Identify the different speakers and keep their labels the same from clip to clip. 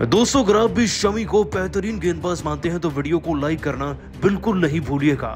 Speaker 1: दोस्तों, अगर आप भी शमी को बेहतरीन गेंदबाज मानते हैं तो वीडियो को लाइक करना बिल्कुल नहीं भूलिएगा।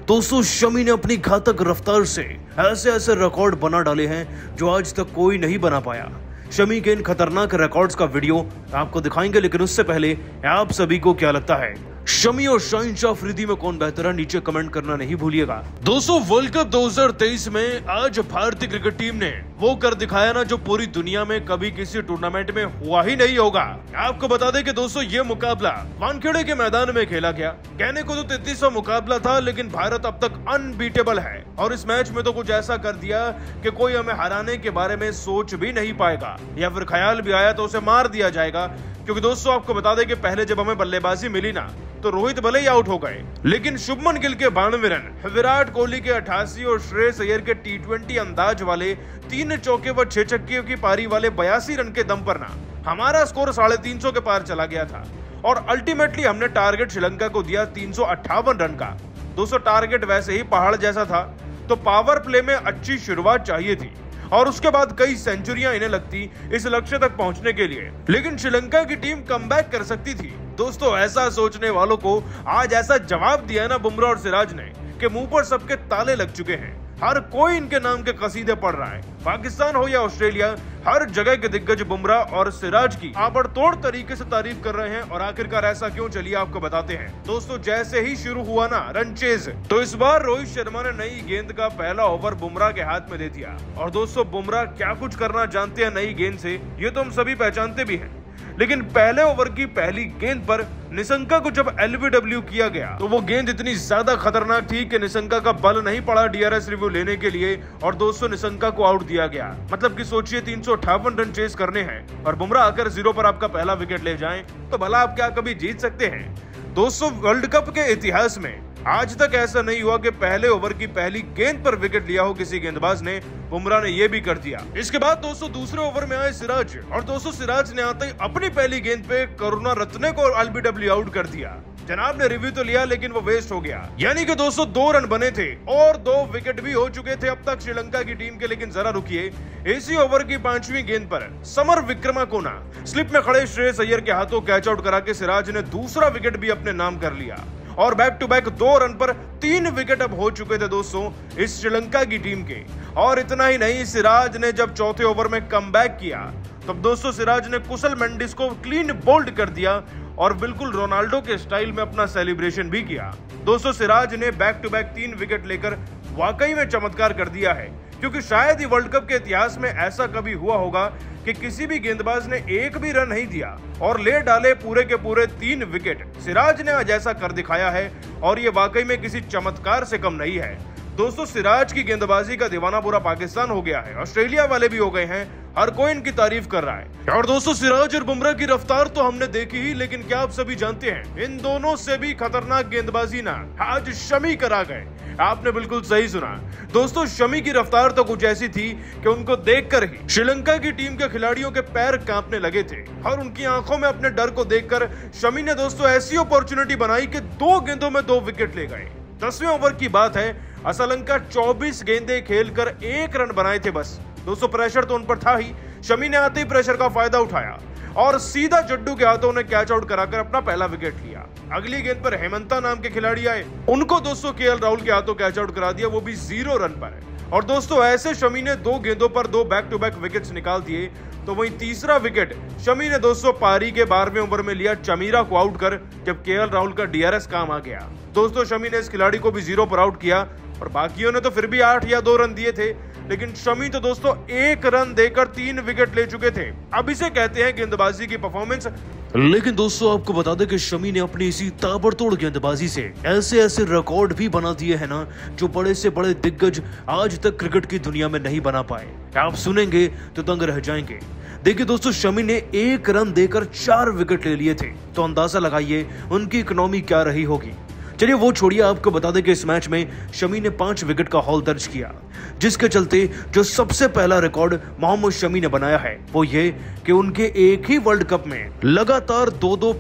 Speaker 1: दोस्तों, शमी ने अपनी घातक रफ्तार से ऐसे ऐसे रिकॉर्ड बना डाले हैं जो आज तक कोई नहीं बना पाया। शमी के इन खतरनाक रिकॉर्ड्स का वीडियो आपको दिखाएंगे, लेकिन उससे पहले आप सभी को क्या लगता है, शमी और शाहीन शाह अफरीदी में कौन बेहतर है? नीचे कमेंट करना नहीं भूलिएगा। दोस्तों, वर्ल्ड कप 2023 में आज भारतीय क्रिकेट टीम ने वो कर दिखाया ना जो पूरी दुनिया में कभी किसी टूर्नामेंट में हुआ ही नहीं होगा। आपको बता दें कि दोस्तों ये मुकाबला वानखेड़े के मैदान में खेला गया। कहने को तो 33वां मुकाबला था, लेकिन भारत अब तक अनबीटेबल है और इस मैच में तो कुछ ऐसा कर दिया कि कोई हमें हराने के बारे में सोच भी नहीं पाएगा, या फिर ख्याल भी आया तो उसे मार दिया जाएगा। क्योंकि दोस्तों आपको बता दें कि पहले जब हमें बल्लेबाजी मिली ना तो रोहित भले ही आउट हो गए, लेकिन शुभमन गिल के 92 रन, विराट कोहली के 88 और श्रेयस अय्यर के T20 अंदाज वाले 3 चौके व 6 छक्के की पारी वाले 82 रन के दम पर ना हमारा स्कोर 350 के पार चला गया था और अल्टीमेटली हमने टारगेट श्रीलंका को दिया 358 रन का। दोस्तों, टारगेट वैसे ही पहाड़ जैसा था, तो पावर प्ले में अच्छी शुरुआत चाहिए थी और उसके बाद कई सेंचुरियां इन्हें लगती इस लक्ष्य तक पहुंचने के लिए, लेकिन श्रीलंका की टीम कमबैक कर सकती थी। दोस्तों, ऐसा सोचने वालों को आज ऐसा जवाब दिया ना बुमराह और सिराज ने कि मुंह पर सबके ताले लग चुके हैं। हर कोई इनके नाम के कसीदे पढ़ रहा है। पाकिस्तान हो या ऑस्ट्रेलिया, हर जगह के दिग्गज बुमराह और सिराज की आबड़तोड़ तरीके से तारीफ कर रहे हैं। और आखिरकार ऐसा क्यों, चलिए आपको बताते हैं। दोस्तों, जैसे ही शुरू हुआ ना रन चेज, तो इस बार रोहित शर्मा ने नई गेंद का पहला ओवर बुमराह के हाथ में दे दिया। और दोस्तों, बुमराह क्या कुछ करना जानते हैं नई गेंद से, ये तो हम सभी पहचानते भी हैं। लेकिन पहले ओवर की पहली गेंद पर निशंका को जब LBW किया गया तो वो गेंद इतनी ज्यादा खतरनाक थी कि निशंका का बल नहीं पड़ा DRS रिव्यू लेने के लिए और दोस्तों निशंका को आउट दिया गया। मतलब कि सोचिए 358 रन चेस करने हैं और बुमराह आकर 0 पर आपका पहला विकेट ले जाएं, तो भला आप क्या कभी जीत सकते हैं? दोस्तों, वर्ल्ड कप के इतिहास में आज तक ऐसा नहीं हुआ कि पहले ओवर की पहली गेंद पर विकेट लिया हो किसी गेंदबाज ने। बुमराह ने यह भी कर दिया। इसके बाद दोस्तों दूसरे ओवर में आए सिराज और दोस्तों सिराज ने आते ही अपनी पहली गेंद पे करुणा रत्ने को LBW आउट कर दिया। जनाब ने रिव्यू तो लिया लेकिन वो वेस्ट हो गया। यानी कि दोस्तों 2 रन बने थे और 2 विकेट भी हो चुके थे अब तक श्रीलंका की टीम के। लेकिन जरा रुकिए, इसी ओवर की 5वीं गेंद पर समर विक्रमाकोना स्लिप में खड़े श्रेयस अय्यर के हाथों कैच आउट करा के सिराज ने दूसरा विकेट भी अपने नाम कर लिया और बैक टू बैक 2 रन पर 3 विकेट अब हो चुके थे दोस्तों इस श्रीलंका की टीम के। और इतना ही नहीं, सिराज ने जब चौथे ओवर में कमबैक किया तब दोस्तों सिराज ने कुशल मेंडिस को क्लीन बोल्ड कर दिया और बिल्कुल रोनाल्डो के स्टाइल में अपना सेलिब्रेशन भी किया। दोस्तों, सिराज ने बैक टू बैक 3 विकेट लेकर वाकई में चमत्कार कर दिया है, क्योंकि शायद ही वर्ल्ड कप के इतिहास में ऐसा कभी हुआ होगा कि किसी भी गेंदबाज ने एक भी रन नहीं दिया और ले डाले पूरे के पूरे 3 विकेट। सिराज ने आज ऐसा कर दिखाया है और ये वाकई में किसी चमत्कार से कम नहीं है। दोस्तों, सिराज की गेंदबाजी का दीवाना पूरा पाकिस्तान हो गया है, ऑस्ट्रेलिया वाले भी हो गए हैं, हर कोई इनकी तारीफ कर रहा है। और दोस्तों, सिराज और बुमराह की रफ्तार तो हमने देखी ही, लेकिन क्या आप सभी जानते हैं इन दोनों से भी खतरनाक गेंदबाजी ना आज शमी करा गए। आपने बिल्कुल सही सुना। दोस्तों, शमी की रफ्तार तो कुछ ऐसी थी कि उनको देखकर ही श्रीलंका की टीम के खिलाड़ियों के पैर कांपने लगे थे और उनकी आंखों में अपने डर को देखकर शमी ने दोस्तों ऐसी अपॉर्चुनिटी बनाई कि 2 गेंदों में 2 विकेट ले गए। 10वें ओवर की बात है, असलंका 24 गेंदें खेलकर 1 रन बनाए थे बस। दोस्तों, प्रेशर तो उन पर था ही। शमी ने आते ही प्रेशर का फायदा उठाया और सीधा जड्डू के हाथों ने कैच आउट कराकर अपना पहला विकेट लिया। अगली गेंद पर हेमंता नाम के खिलाड़ी आए, उनको दोस्तों KL राहुल के हाथों कैच आउट करा दिया, वो भी 0 रन पर। और दोस्तों ऐसे शमी ने 2 गेंदों पर 2 बैक टू बैक विकेट्स निकाल दिए। तो वहीं तीसरा विकेट शमी ने दोस्तों पारी के 12वें ओवर में लिया चमीरा को आउट कर, जब KL राहुल का DRS काम आ गया। दोस्तों, शमी ने इस खिलाड़ी को भी 0 पर आउट किया और बाकियों ने तो फिर भी 8 या 2 रन दिए थे, लेकिन शमी तो दोस्तों 1 रन देकर 3 विकेट ले चुके थे। अब इसे कहते हैं गेंदबाजी की परफॉर्मेंस। लेकिन दोस्तों आपको बता दें कि शमी ने अपनी इसी ताबड़तोड़ गेंदबाजी से ऐसे ऐसे रिकॉर्ड भी बना दिए हैं ना जो बड़े से बड़े दिग्गज आज तक क्रिकेट की दुनिया में नहीं बना पाए। आप सुनेंगे तो दंग रह जाएंगे। देखिए दोस्तों, शमी ने 1 रन देकर 4 विकेट ले लिए थे, तो अंदाजा लगाइए उनकी इकोनॉमी क्या रही होगी। चलिए वो छोड़िए, आपको बता दें कि इस मैच में शमी ने 5 विकेट का हॉल दर्ज किया। जिसके चलते जो सबसे पहला रिकॉर्ड मोहम्मद शमी ने बनाया है वो ये कि उनके एक ही वर्ल्ड कप में लगातार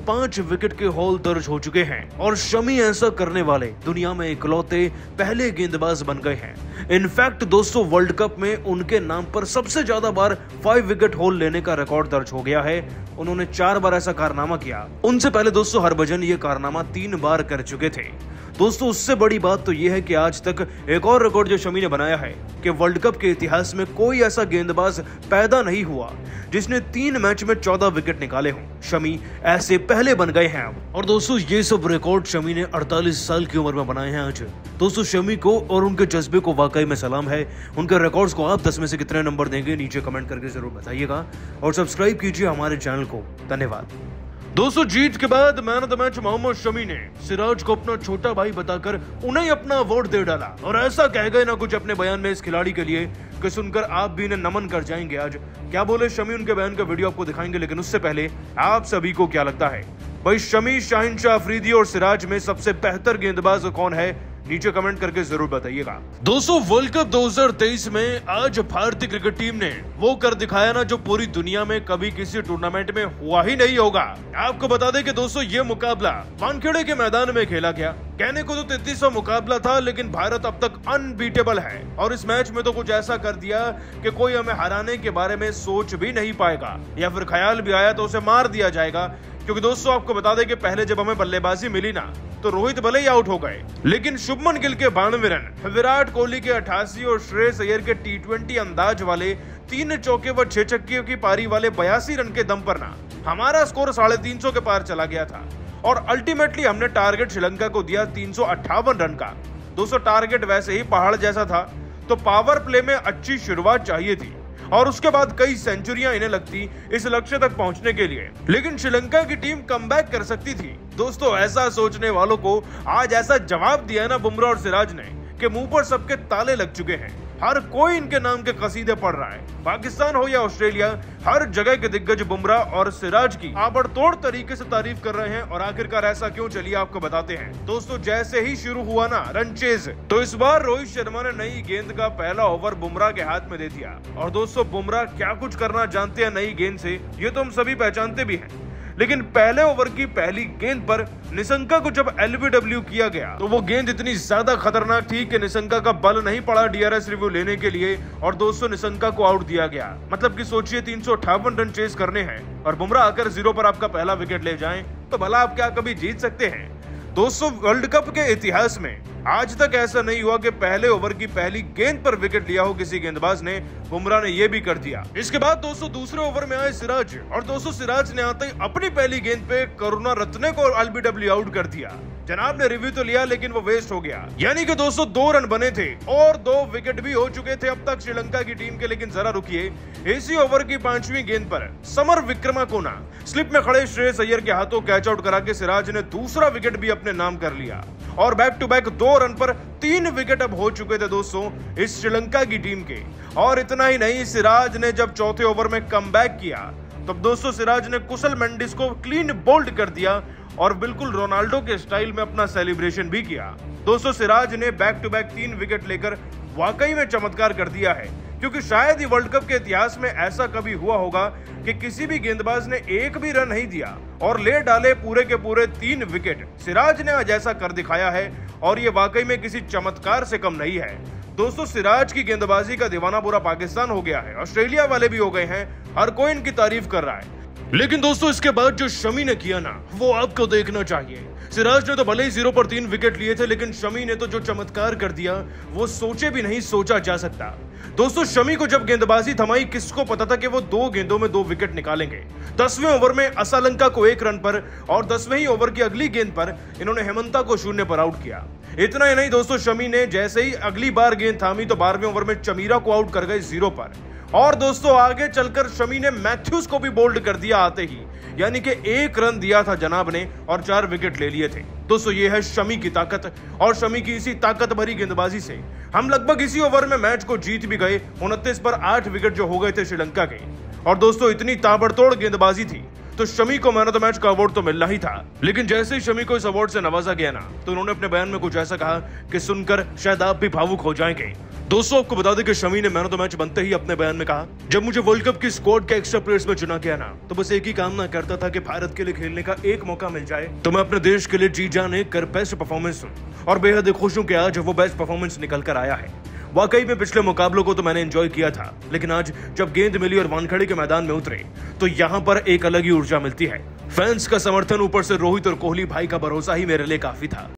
Speaker 1: 5 विकेट के हॉल दर्ज हो चुके हैं और शमी ऐसा करने वाले दुनिया में इकलौते पहले गेंदबाज बन गए हैं। इनफैक्ट दोस्तों वर्ल्ड कप में उनके नाम पर सबसे ज्यादा बार 5 विकेट हॉल लेने का रिकॉर्ड दर्ज हो गया है। उन्होंने 4 बार ऐसा कारनामा किया। उनसे पहले दोस्तों हरभजन ये कारनामा 3 बार कर चुके थे। दोस्तों उससे बड़ी बात तो यह है कि आज तक एक और रिकॉर्ड जो शमी ने बनाया है कि वर्ल्ड कप के इतिहास में कोई ऐसा गेंदबाज पैदा नहीं हुआ जिसने 3 मैच में 14 विकेट निकाले हों। शमी ऐसे पहले बन गए हैं अब। और दोस्तों ये सब रिकॉर्ड शमी ने 48 साल की उम्र में बनाए हैं आज। दोस्तों शमी को और उनके जज्बे को वाकई में सलाम है। उनके रिकॉर्ड्स को आप 10 में से कितने नंबर देंगे नीचे कमेंट करके जरूर बताइएगा और सब्सक्राइब कीजिए हमारे चैनल को। धन्यवाद। दोस्तों जीत के बाद man of the match Mohammed Shami ने सिराज को अपना छोटा भाई बताकर उन्हें अपना अवार्ड दे डाला और ऐसा कह गए ना कुछ अपने बयान में इस खिलाड़ी के लिए कि सुनकर आप भी इन्हें नमन कर जाएंगे। आज क्या बोले शमी, उनके बयान का वीडियो आपको दिखाएंगे, लेकिन उससे पहले आप सभी को क्या लगता है भाई शमी, शाहिनशाह अफरीदी और सिराज में सबसे बेहतर गेंदबाज कौन है? नीचे कमेंट करके जरूर बताइएगा। दोस्तों वर्ल्ड कप 2023 में आज भारतीय क्रिकेट टीम ने वो कर दिखाया ना जो पूरी दुनिया में कभी किसी टूर्नामेंट में हुआ ही नहीं होगा। आपको बता दें कि दोस्तों ये मुकाबला वानखेड़े के मैदान में खेला गया। कहने को तो 3300 मुकाबला था, लेकिन भारत अब तक अनबीटेबल है और इस मैच में तो कुछ ऐसा कर दिया कि कोई हमें हराने के बारे में सोच भी नहीं पाएगा, या फिर ख्याल भी आया तो उसे मार दिया जाएगा। क्योंकि दोस्तों आपको बता दें कि पहले जब हमें बल्लेबाजी मिली ना तो रोहित भले ही आउट हो गए, लेकिन शुभमन गिल के 92 रन, विराट कोहली के 88 और श्रेयस अय्यर के T20 अंदाज वाले 3 चौके व 6 छक्के की पारी वाले 82 रन के दम पर ना हमारा स्कोर 350 के पार चला गया था और अल्टीमेटली हमने टारगेट श्रीलंका को दिया 358 रन का। दोस्तों टारगेट वैसे ही पहाड़ जैसा था, तो पावर प्ले में अच्छी शुरुआत चाहिए थी और उसके बाद कई सेंचुरियां इन्हें लगती इस लक्ष्य तक पहुंचने के लिए, लेकिन श्रीलंका की टीम कमबैक कर सकती थी। दोस्तों ऐसा सोचने वालों को आज ऐसा जवाब दिया ना बुमराह और सिराज ने कि मुंह पर सबके ताले लग चुके हैं। हर कोई इनके नाम के कसीदे पढ़ रहा है। पाकिस्तान हो या ऑस्ट्रेलिया, हर जगह के दिग्गज बुमराह और सिराज की आबड़तोड़ तरीके से तारीफ कर रहे हैं। और आखिरकार ऐसा क्यों, चलिए आपको बताते हैं। दोस्तों जैसे ही शुरू हुआ ना रन चेज, तो इस बार रोहित शर्मा ने नई गेंद का पहला ओवर बुमराह के हाथ में दे दिया। और दोस्तों बुमराह क्या कुछ करना जानते हैं नई गेंद से, ये तो हम सभी पहचानते भी हैं, लेकिन पहले ओवर की पहली गेंद पर निशंका को जब LBW किया गया तो वो गेंद इतनी ज्यादा खतरनाक थी कि निशंका का बल नहीं पड़ा DRS रिव्यू लेने के लिए और दोस्तों निशंका को आउट दिया गया। मतलब कि सोचिए 358 रन चेस करने हैं और बुमराह आकर 0 पर आपका पहला विकेट ले जाएं तो भला आप क्या कभी जीत सकते हैं? दोस्तों वर्ल्ड कप के इतिहास में आज तक ऐसा नहीं हुआ कि पहले ओवर की पहली गेंद पर विकेट लिया हो किसी गेंदबाज ने। बुमराह ने यह भी कर दिया। इसके बाद दोस्तों दूसरे ओवर में आए सिराज और दोस्तों सिराज ने आते ही अपनी पहली गेंद पे करुणा रत्ने को LBW आउट कर दिया। जनाब ने रिव्यू तो लिया लेकिन वो वेस्ट हो गया। यानी कि दोस्तों 2 रन बने थे और 2 विकेट भी हो चुके थे अब तक श्रीलंका की टीम के। लेकिन जरा रुकिए, इसी ओवर की 5वीं गेंद पर समर विक्रमाकोना स्लिप में खड़े श्रेयस अय्यर के हाथों कैच आउट करा के सिराज ने दूसरा विकेट भी अपने नाम कर लिया और बैक टू बैक 2 रन पर 3 विकेट अब हो चुके थे दोस्तों इस श्रीलंका की टीम के। और इतना ही नहीं, सिराज ने जब चौथे ओवर में कमबैक किया तब दोस्तों सिराज ने कुशल मेंडिस को क्लीन बोल्ड कर दिया और बिल्कुल रोनाल्डो के स्टाइल में अपना सेलिब्रेशन भी किया। दोस्तों सिराज ने बैक टू बैक 3 विकेट लेकर वाकई में चमत्कार कर दिया है, क्योंकि शायद ही वर्ल्ड कप के इतिहास में ऐसा कभी हुआ होगा कि किसी भी गेंदबाज ने एक भी रन नहीं दिया और ले डाले पूरे के पूरे 3 विकेट। सिराज ने आज ऐसा कर दिखाया है और ये वाकई में किसी चमत्कार से कम नहीं है। दोस्तों सिराज की गेंदबाजी का दीवाना पूरा पाकिस्तान हो गया है, ऑस्ट्रेलिया वाले भी हो गए हैं, हर कोई इनकी तारीफ कर रहा है। लेकिन दोस्तों इसके बाद जो शमी ने किया ना वो आपको देखना चाहिए। सिराज ने तो भले ही 0 पर 3 विकेट लिए थे, लेकिन शमी ने तो जो चमत्कार कर दिया वो सोचे भी नहीं सोचा जा सकता। दोस्तों शमी को जब गेंदबाजी थमाई किसको पता था कि वो 2 गेंदों में 2 विकेट निकालेंगे। 10वें ओवर में असलंका को 1 रन पर और 10वें ही ओवर की अगली गेंद पर इन्होंने हेमंता को 0 पर आउट किया। इतना ही नहीं दोस्तों, शमी ने जैसे ही अगली बार गेंद थामी तो 12वें ओवर में चमीरा को आउट कर गए 0 पर। और दोस्तों आगे चलकर शमी ने मैथ्यूज को भी बोल्ड कर दिया आते ही, यानी कि 1 रन दिया था जनाब ने और 4 विकेट ले लिए थे। दोस्तों ये है शमी की ताकत, और शमी की इसी ताकत भरी गेंदबाजी से हम लगभग इसी ओवर में मैच को जीत भी गए। 29 पर 8 विकेट जो हो गए थे श्रीलंका के। और दोस्तों इतनी ताबड़तोड़ गेंदबाजी थी, तो शमी को मैन ऑफ द मैच का अवार्ड तो मिलना ही था। लेकिन जैसे ही शमी को इस अवार्ड से नवाजा गया ना, तो उन्होंने अपने बयान में कुछ ऐसा कहा कि सुनकर शायद आप भी भावुक हो जाएंगे। दोस्तों, आपको बता दें कि शमी ने मैन ऑफ द मैच बनते ही अपने बयान में कहा, जब मुझे वर्ल्ड कप की स्क्वाड के एक्स्ट्रा प्लेयर्स में चुना गया ना, तो बस एक ही कामना करता था कि भारत के लिए खेलने का एक मौका मिल जाए तो मैं अपने देश के लिए जी जाने कर बेस्ट परफॉर्मेंस दूं। और बेहद खुश हूं कि आज वो बेस्ट परफॉर्मेंस निकल कर आया है। वाकई में पिछले मुकाबलों को तो मैंने एंजॉय किया था, लेकिन आज जब गेंद मिली और वानखेड़े के मैदान में उतरे तो यहाँ पर एक अलग ही ऊर्जा मिलती है। फैंस का समर्थन, ऊपर से रोहित और कोहली भाई का भरोसा ही मेरे लिए काफी था।